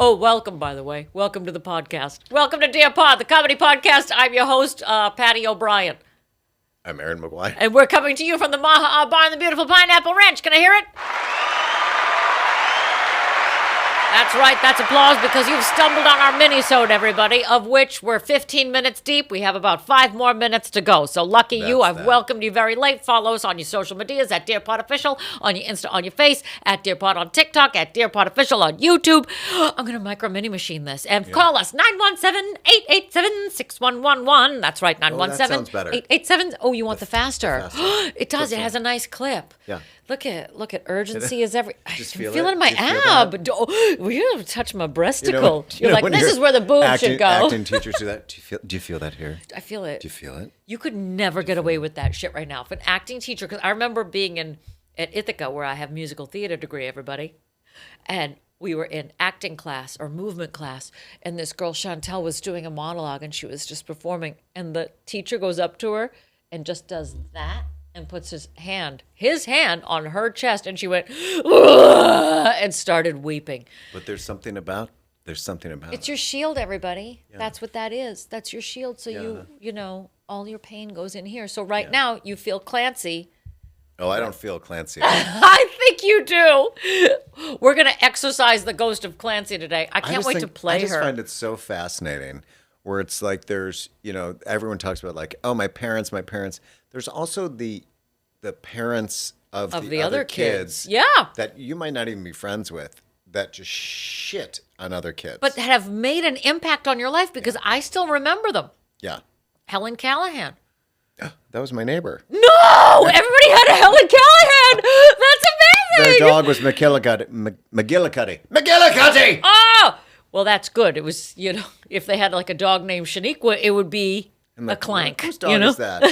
Oh, welcome, by the way. Welcome to the podcast. Welcome to Dear Pod, the comedy podcast. I'm your host, Patty O'Brien. I'm Aaron McGuire. And we're coming to you from the Maha Bar in the beautiful Pineapple Ranch. Can I hear it? That's right. That's applause because you've stumbled on our mini-sode, everybody, of which we're 15 minutes deep. We have about 5 more minutes to go. So lucky you. I've welcomed you very late. Follow us on your social medias at Dear Pod Official, on your Insta, on your face, at Dear Pod on TikTok, at Dear Pod Official on YouTube. I'm going to micro mini machine this. And call us 917-887-6111. That's right, 917-887. Oh, you want the faster? It does. It has a nice clip. Yeah. Look at urgency is every. I'm feel feeling it? my Do you feel ab. Will you touch my breasticle? You're like, this is where the boob should go. Acting teachers do that. Do you feel that here? I feel it. Do you feel it? You could never get away with that shit right now. If an acting teacher, because I remember being at Ithaca where I have musical theater degree, everybody, and we were in acting class or movement class, and this girl Chantel was doing a monologue, and she was just performing, and the teacher goes up to her and just does that. And puts his hand on her chest, and she went, "Ugh," and started weeping. But there's something about It's your shield, everybody. Yeah. That's what that is. That's your shield. So you know, all your pain goes in here. So right now you feel Clancy. Oh, I don't feel Clancy. I think you do. We're gonna exorcise the ghost of Clancy today. I can't wait to play her. I just find it so fascinating. Where it's like there's, everyone talks about like, oh, my parents. There's also the parents of the other kids. Yeah. That you might not even be friends with that just shit on other kids. But that have made an impact on your life because I still remember them. Yeah. Helen Callahan. That was my neighbor. No! Everybody had a Helen Callahan! That's amazing! Their dog was McGillicuddy. McGillicuddy! Oh! Well, that's good. It was, if they had like a dog named Shaniqua, it would be a Clank. Whose dog is that?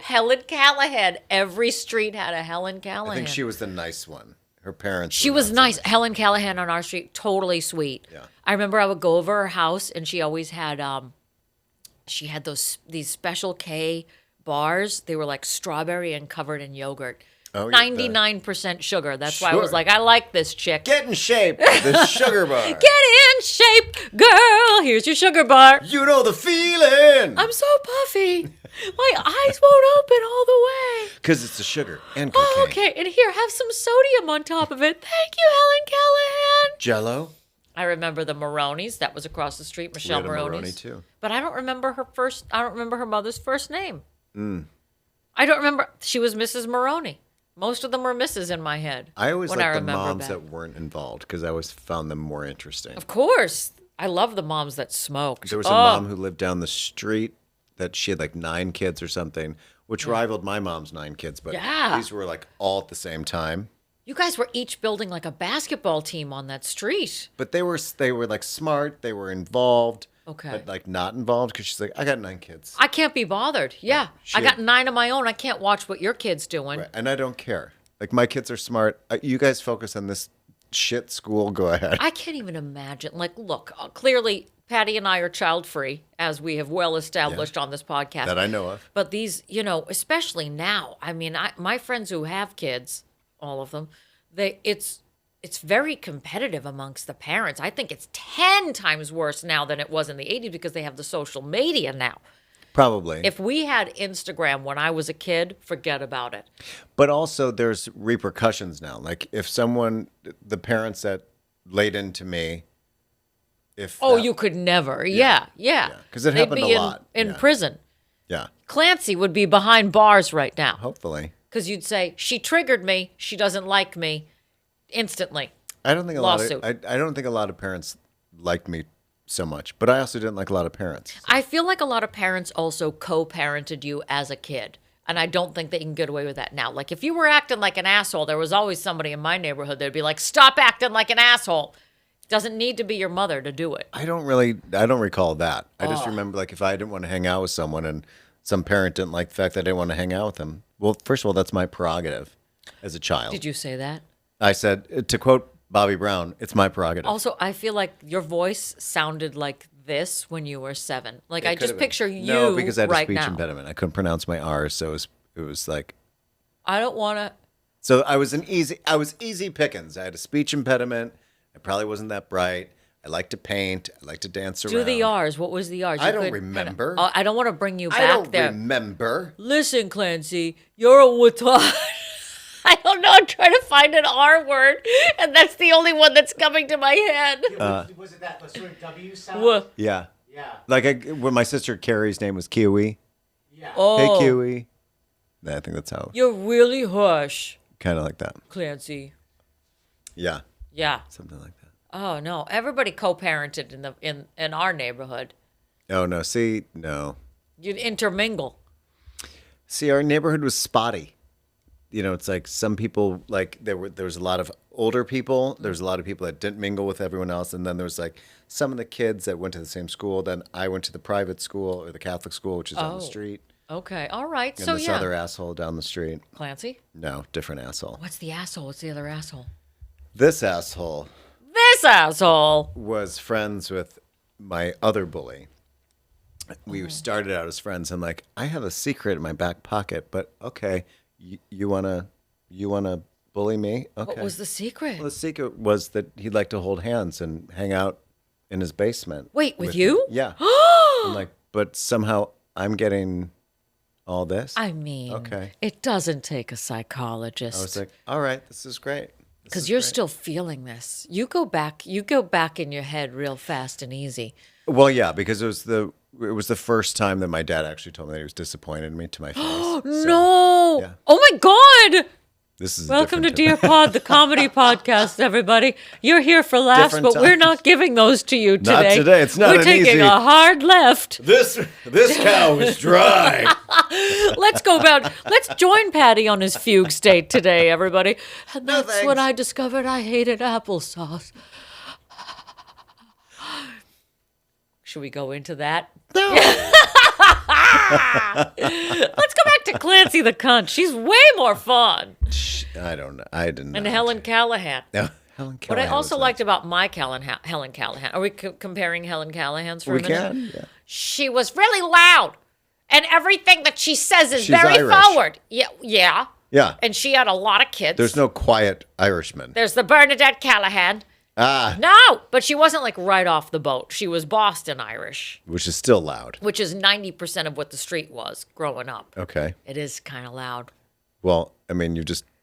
Helen Callahan. Every street had a Helen Callahan. I think she was the nice one. Her parents. She was nice. Helen Callahan on our street, totally sweet. Yeah. I remember I would go over her house, and she always had these Special K bars. They were like strawberry and covered in yogurt. 99% sugar. That's why I was like, I like this chick. Get in shape. The sugar bar. Get in shape, girl. Here's your sugar bar. You know the feeling. I'm so puffy. My eyes won't open all the way. Because it's the sugar and cocaine. Oh, okay. And here, have some sodium on top of it. Thank you, Helen Callahan. Jello. I remember the Maronis. That was across the street. Michelle Maroney's. Maroney too. But I don't remember her mother's first name. I don't remember. She was Mrs. Maroney. Most of them were Mrs. in my head. I always liked the moms that weren't involved because I always found them more interesting. Of course. I love the moms that smoked. There was a mom who lived down the street that she had like 9 kids or something, which rivaled my mom's 9 kids. But these were like all at the same time. You guys were each building like a basketball team on that street. But they were like smart. They were involved. Okay. But like not involved because she's like, I got 9 kids. I can't be bothered. Yeah. I got 9 of my own. I can't watch what your kid's doing. Right. And I don't care. Like my kids are smart. You guys focus on this shit school. Go ahead. I can't even imagine. Like, look, clearly Patty and I are child free, as we have well established on this podcast. That I know of. But these, especially now, I mean, my friends who have kids, all of them, it's very competitive amongst the parents. I think it's 10 times worse now than it was in the 80s because they have the social media now. Probably. If we had Instagram when I was a kid, forget about it. But also there's repercussions now. Like if the parents that laid into me, you could never. Yeah. Because it happened a lot. In prison. Yeah. Clancy would be behind bars right now. Hopefully. Because you'd say, she triggered me. She doesn't like me. Instantly. I don't think a lot of parents liked me so much, but I also didn't like a lot of parents. So. I feel like a lot of parents also co-parented you as a kid. And I don't think they can get away with that now. Like if you were acting like an asshole, there was always somebody in my neighborhood that'd be like, stop acting like an asshole. Doesn't need to be your mother to do it. I don't recall that. I just remember like if I didn't want to hang out with someone and some parent didn't like the fact that I didn't want to hang out with them. Well, first of all, that's my prerogative as a child. Did you say that? I said, to quote Bobby Brown, it's my prerogative. Also, I feel like your voice sounded like this when you were 7. Like I just picture you right now. No, because I had a speech impediment. I couldn't pronounce my R's, so it was like. I don't want to. So I was easy pickings. I had a speech impediment. I probably wasn't that bright. I like to paint. I like to dance around. Do the R's. What was the R's? I don't remember. I don't want to bring you back I don't there. remember. Listen, Clancy, you're a watard. I don't know. I'm trying to find an R word, and that's the only one that's coming to my head. Was it that sort of W sound? Yeah. Yeah. Like when my sister Carrie's name was Kiwi. Yeah. Oh, Hey, Kiwi. I think that's how. you're really harsh, Kind of like that. Clancy. Yeah. Yeah. Something like that. Oh no, everybody co-parented in our neighborhood. Oh, no. See, no. You'd intermingle. See, our neighborhood was spotty. You know, it's like some people, like there was a lot of older people. There was a lot of people that didn't mingle with everyone else. And then there was like some of the kids that went to the same school. Then I went to the private school or the Catholic school, which is down the street. Okay, all right. And So this yeah, other asshole down the street. Clancy. No, different asshole. What's the asshole? What's the other asshole? This asshole This asshole. was friends with my other bully. We started out as friends. I'm like, I have a secret in my back pocket, but okay, you wanna bully me? Okay. What was the secret? Well, the secret was that he'd like to hold hands and hang out in his basement. Wait, with you? Yeah. I'm like, but somehow I'm getting all this. I mean, Okay. it doesn't take a I was psychologist like, all right, this is great. because you're still feeling this. You go back in your head real fast and easy. Well, yeah, because it was the first time that my dad actually told me that he was disappointed in me to my face. So, No! yeah. Oh my God! This is a Welcome to different Dear Pod, the comedy podcast, everybody. You're here for laughs, Different but we're times. not giving those to you today. Not today. It's not We're an taking easy- a hard left. This cow is dry. Let's join Patty on his fugue state today, everybody. And No, that's when thanks. I discovered I hated applesauce. Should we go into that? Let's go back to Clancy the cunt. She's way more fun. I don't know. I didn't know. And Helen Callahan. No, Helen What I Callahan also was liked about my Helen Callahan, are we comparing Helen Callahan's for nice. a We minute? can. Yeah. She was really loud, and everything that she says is She's very Irish. forward. Yeah. Yeah. And she had a lot of kids. There's no quiet Irishman. There's the Bernadette Callahan. Ah, No, but she wasn't like right off the boat. She was Boston Irish, which is still loud. which is 90% of what the street was growing up. Okay. It is kind of loud. Well, I mean,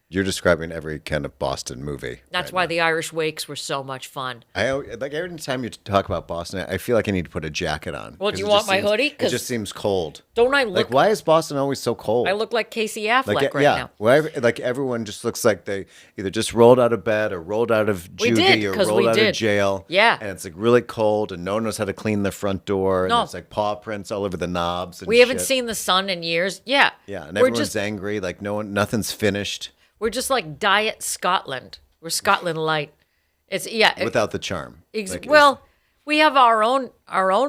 you're describing every kind of Boston movie. That's why the Irish wakes were so much fun. Like every time you talk about Boston, I feel like I need to put a jacket on. Well, do 'Cause you it want just my seems- hoodie? It 'Cause just seems cold. Don't I look? Like, why is Boston always so cold? I look like Casey Affleck like, right yeah. now. Well, like everyone just looks like they either just rolled out of bed or rolled out of We juvie did, or 'cause rolled we out did. of jail. Yeah. And it's like really cold and no one knows how to clean their front door. And No. there's like paw prints all over the knobs. And We haven't shit. seen the sun in years. Yeah. Yeah, and we're everyone's just angry. Like nothing's finished we're just like Diet Scotland. We're Scotland light. It's without the charm. Like, well, we have our own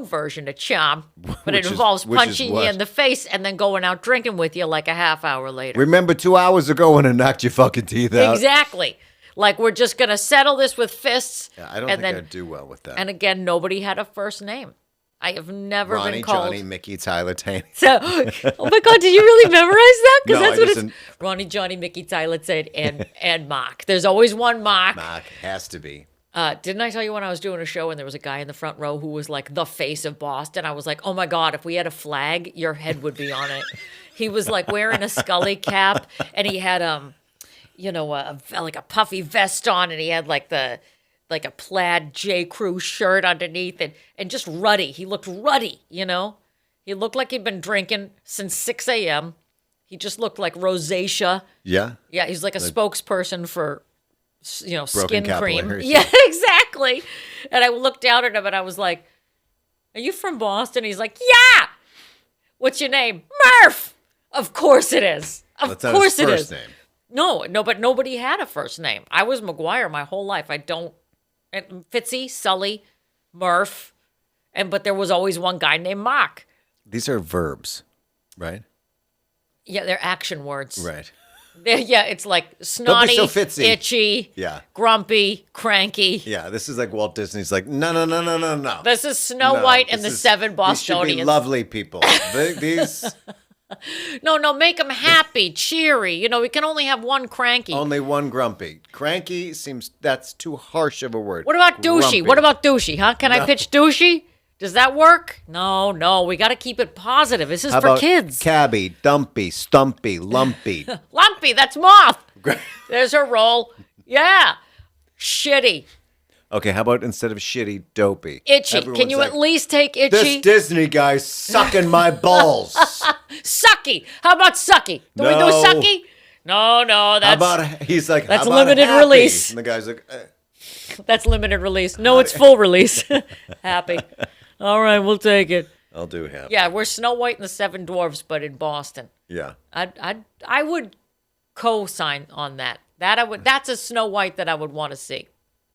version of charm, but it Which is- involves which is punching you what? in the face and then going out drinking with you like a half hour later. remember 2 hours ago when I knocked your fucking teeth out? Exactly. Like we're just gonna settle this with fists. Yeah, I don't and think then, I'd do well with that. And again, nobody had a first name. I have never Ronnie, been called. Johnny, Mickey, Tyler, Taney. So, oh my God, did you really memorize that? Because No, that's I what just it's. didn't- Ronnie, Johnny, Mickey, Tyler said, and Mark. There's always one Mark. Mark has to be. Didn't I tell you when I was doing a show and there was a guy in the front row who was like the face of Boston? I was like, oh my God, if we had a flag, your head would be on it. He was like wearing a Scully cap and he had like a puffy vest on and he had like a plaid J. Crew shirt underneath and just ruddy. He looked ruddy, you know? He looked like he'd been drinking since 6 a.m. He just looked like rosacea. Yeah. Yeah, he's like a spokesperson for, skin cream. capillaries. Yeah, exactly. And I looked down at him and I was like, are you from Boston? He's like, yeah. What's your name? Murph. Of course it is. Of That's not course his it first is. name. No, but nobody had a first name. I was McGuire my whole life. Fitzy, Sully, Murph, but there was always one guy named Mark. These are verbs, right? Yeah, they're action words. Right. It's like snotty, so fitzy. itchy, Yeah. grumpy, cranky. Yeah, this is like Walt Disney's like, no. This is Snow No, White and this the is- Seven These should be Bostonians. lovely people. These No, make them happy, cheery. You know, we can only have one cranky. Only one grumpy. Cranky seems that's too harsh of a word. What about douchey? Grumpy. What about douchey, huh? Can I pitch douchey? Does that work? No, we got to keep it positive. This is How for about kids. cabby, dumpy, stumpy, lumpy? Lumpy, that's moth. There's her role. Yeah. Shitty. Okay, how about instead of shitty, dopey? Itchy. Everyone's Can you like, at least take This itchy? Disney guy's sucking my balls. Sucky. How about sucky? Do we do No. sucky? No, How that's about he's like, that's how about limited happy? release. And the guy's like, that's limited release. No, it's full release. Happy. All right, we'll take it. I'll do happy. Yeah, we're Snow White and the Seven Dwarfs, but in Boston. Yeah. I would co-sign on that. That's a Snow White that I would want to see.